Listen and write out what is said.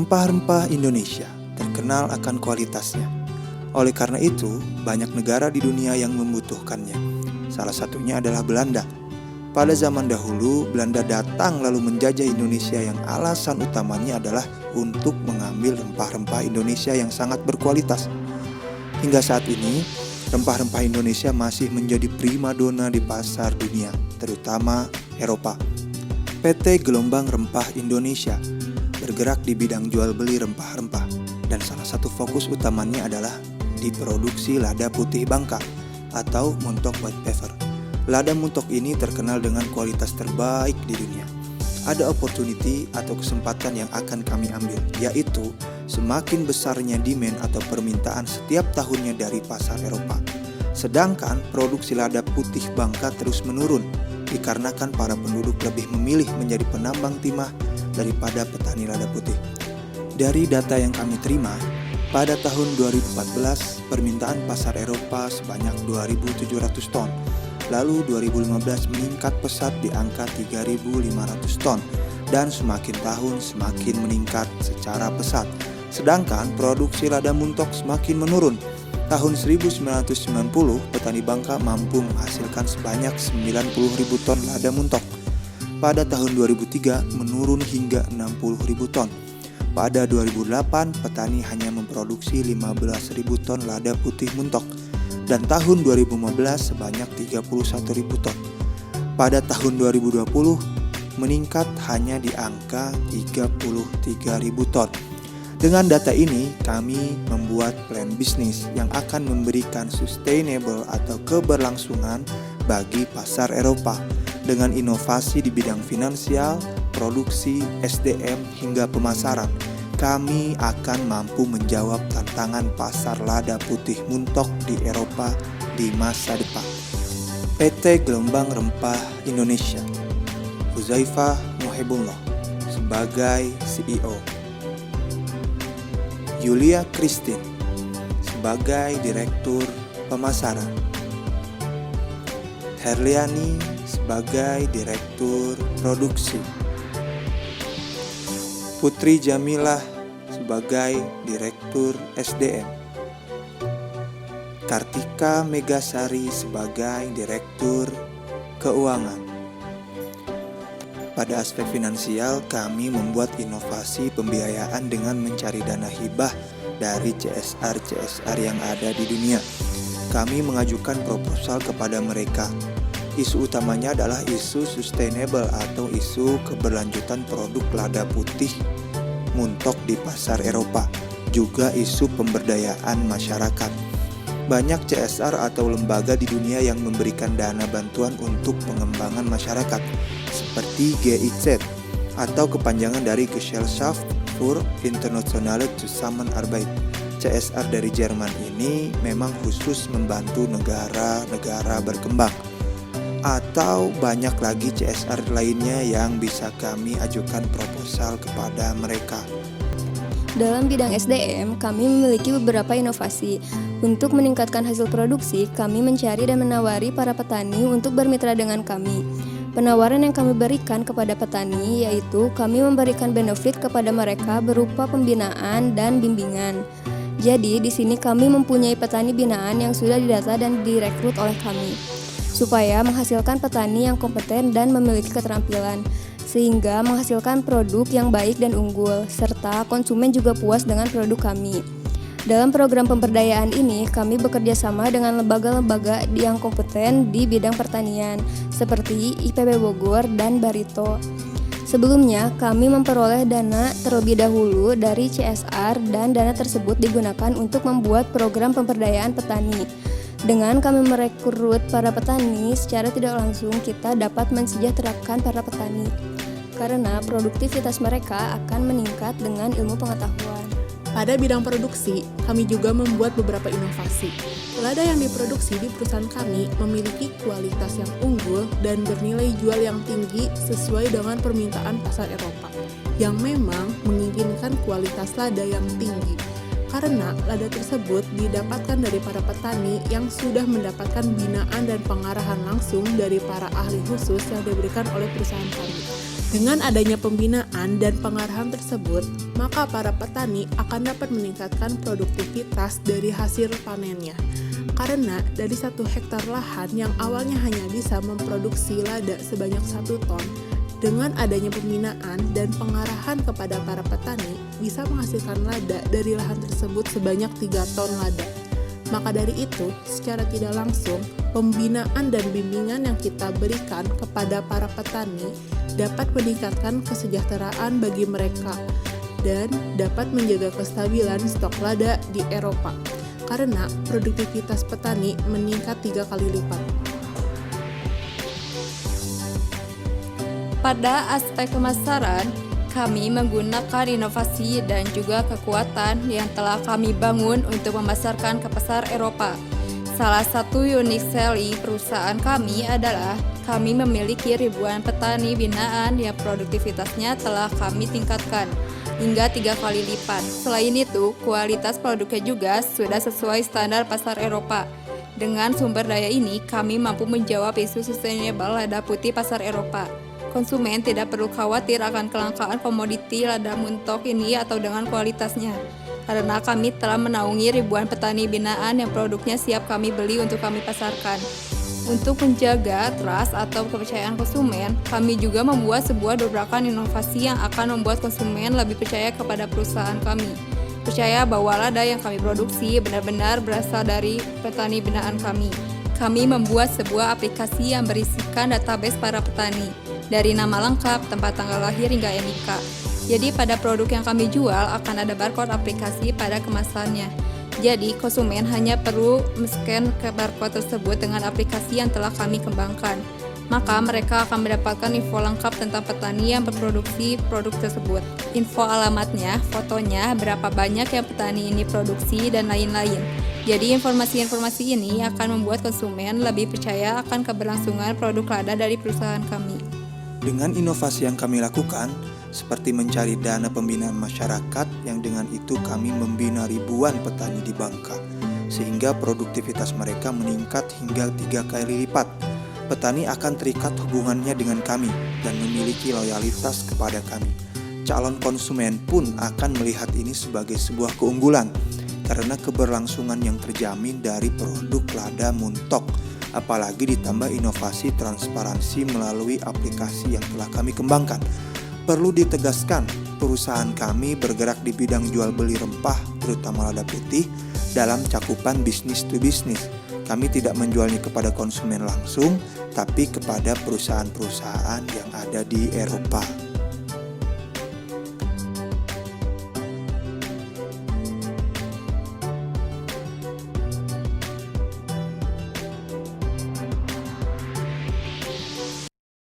Rempah-rempah Indonesia terkenal akan kualitasnya. Oleh karena itu, banyak negara di dunia yang membutuhkannya. Salah satunya adalah Belanda. Pada zaman dahulu, Belanda datang lalu menjajah Indonesia yang alasan utamanya adalah untuk mengambil rempah-rempah Indonesia yang sangat berkualitas. Hingga saat ini, rempah-rempah Indonesia masih menjadi primadona di pasar dunia, terutama Eropa. PT Gelombang Rempah Indonesia bergerak di bidang jual beli rempah-rempah, dan salah satu fokus utamanya adalah di produksi lada putih Bangka atau Muntok White Pepper. Lada Muntok ini terkenal dengan kualitas terbaik di dunia. Ada opportunity atau kesempatan yang akan kami ambil, yaitu semakin besarnya demand atau permintaan setiap tahunnya dari pasar Eropa. Sedangkan produksi lada putih Bangka terus menurun, dikarenakan para penduduk lebih memilih menjadi penambang timah daripada petani lada putih. Dari data yang kami terima, pada tahun 2014 permintaan pasar Eropa sebanyak 2.700 ton. Lalu 2015 meningkat pesat di angka 3.500 ton dan semakin tahun semakin meningkat secara pesat. Sedangkan produksi lada Muntok semakin menurun. Tahun 1990 petani Bangka mampu menghasilkan sebanyak 90.000 ton lada Muntok. Pada tahun 2003 menurun hingga 60.000 ton. Pada 2008 petani hanya memproduksi 15.000 ton lada putih Muntok. Dan tahun 2015 sebanyak 31.000 ton. Pada tahun 2020 meningkat hanya di angka 33.000 ton. Dengan data ini kami membuat plan bisnis yang akan memberikan sustainable atau keberlangsungan bagi pasar Eropa dengan inovasi di bidang finansial, produksi, SDM hingga pemasaran. Kami akan mampu menjawab tantangan pasar lada putih Muntok di Eropa di masa depan. PT Gelombang Rempah Indonesia, Huzaifah Mohebullah sebagai CEO, Yulia Christine sebagai Direktur Pemasaran, Herliani sebagai Direktur Produksi, Putri Jamilah sebagai Direktur SDM, Kartika Megasari sebagai Direktur Keuangan. Pada aspek finansial, kami membuat inovasi pembiayaan dengan mencari dana hibah dari CSR yang ada di dunia. Kami mengajukan proposal kepada mereka. Isu utamanya adalah isu sustainable atau isu keberlanjutan produk lada putih Muntok di pasar Eropa, juga isu pemberdayaan masyarakat. Banyak CSR atau lembaga di dunia yang memberikan dana bantuan untuk pengembangan masyarakat, seperti GIZ atau kepanjangan dari Gesellschaft für internationale Zusammenarbeit. CSR dari Jerman ini memang khusus membantu negara-negara berkembang. Atau banyak lagi CSR lainnya yang bisa kami ajukan proposal kepada mereka. Dalam bidang SDM, kami memiliki beberapa inovasi. Untuk meningkatkan hasil produksi, kami mencari dan menawari para petani untuk bermitra dengan kami. Penawaran yang kami berikan kepada petani yaitu kami memberikan benefit kepada mereka berupa pembinaan dan bimbingan. Jadi di sini kami mempunyai petani binaan yang sudah didata dan direkrut oleh kami, supaya menghasilkan petani yang kompeten dan memiliki keterampilan, sehingga menghasilkan produk yang baik dan unggul, serta konsumen juga puas dengan produk kami. Dalam program pemberdayaan ini, kami bekerja sama dengan lembaga-lembaga yang kompeten di bidang pertanian, seperti IPB Bogor dan Barito. Sebelumnya, kami memperoleh dana terlebih dahulu dari CSR dan dana tersebut digunakan untuk membuat program pemberdayaan petani. Dengan kami merekrut para petani, secara tidak langsung kita dapat mensejahterakan para petani, karena produktivitas mereka akan meningkat dengan ilmu pengetahuan. Pada bidang produksi, kami juga membuat beberapa inovasi. Lada yang diproduksi di perusahaan kami memiliki kualitas yang unggul dan bernilai jual yang tinggi sesuai dengan permintaan pasar Eropa, yang memang menginginkan kualitas lada yang tinggi. Karena lada tersebut didapatkan dari para petani yang sudah mendapatkan binaan dan pengarahan langsung dari para ahli khusus yang diberikan oleh perusahaan kami. Dengan adanya pembinaan dan pengarahan tersebut, maka para petani akan dapat meningkatkan produktivitas dari hasil panennya. Karena dari 1 hektar lahan yang awalnya hanya bisa memproduksi lada sebanyak 1 ton, dengan adanya pembinaan dan pengarahan kepada para petani bisa menghasilkan lada dari lahan tersebut sebanyak 3 ton lada. Maka dari itu, secara tidak langsung, pembinaan dan bimbingan yang kita berikan kepada para petani dapat meningkatkan kesejahteraan bagi mereka dan dapat menjaga kestabilan stok lada di Eropa karena produktivitas petani meningkat 3 kali lipat. Pada aspek pemasaran, kami menggunakan inovasi dan juga kekuatan yang telah kami bangun untuk memasarkan ke pasar Eropa. Salah satu unique selling perusahaan kami adalah kami memiliki ribuan petani binaan yang produktivitasnya telah kami tingkatkan hingga 3 kali lipat. Selain itu, kualitas produknya juga sudah sesuai standar pasar Eropa. Dengan sumber daya ini, kami mampu menjawab isu sustainable lada putih pasar Eropa. Konsumen tidak perlu khawatir akan kelangkaan komoditi lada muntok ini atau dengan kualitasnya, karena kami telah menaungi ribuan petani binaan yang produknya siap kami beli untuk kami pasarkan. Untuk menjaga trust atau kepercayaan konsumen, kami juga membuat sebuah dobrakan inovasi yang akan membuat konsumen lebih percaya kepada perusahaan kami. Percaya bahwa lada yang kami produksi benar-benar berasal dari petani binaan kami. Kami membuat sebuah aplikasi yang berisikan database para petani, dari nama lengkap, tempat tanggal lahir hingga NIK. Jadi pada produk yang kami jual akan ada barcode aplikasi pada kemasannya. Jadi konsumen hanya perlu men-scan ke barcode tersebut dengan aplikasi yang telah kami kembangkan. Maka mereka akan mendapatkan info lengkap tentang petani yang berproduksi produk tersebut. Info alamatnya, fotonya, berapa banyak yang petani ini produksi, dan lain-lain. Jadi informasi-informasi ini akan membuat konsumen lebih percaya akan keberlangsungan produk lada dari perusahaan kami. Dengan inovasi yang kami lakukan, seperti mencari dana pembinaan masyarakat yang dengan itu kami membina ribuan petani di Bangka, sehingga produktivitas mereka meningkat hingga 3 kali lipat. Petani akan terikat hubungannya dengan kami dan memiliki loyalitas kepada kami. Calon konsumen pun akan melihat ini sebagai sebuah keunggulan, karena keberlangsungan yang terjamin dari produk lada muntok. Apalagi ditambah inovasi transparansi melalui aplikasi yang telah kami kembangkan. Perlu ditegaskan, perusahaan kami bergerak di bidang jual beli rempah, terutama lada putih, dalam cakupan bisnis to bisnis. Kami tidak menjualnya kepada konsumen langsung, tapi kepada perusahaan-perusahaan yang ada di Eropa.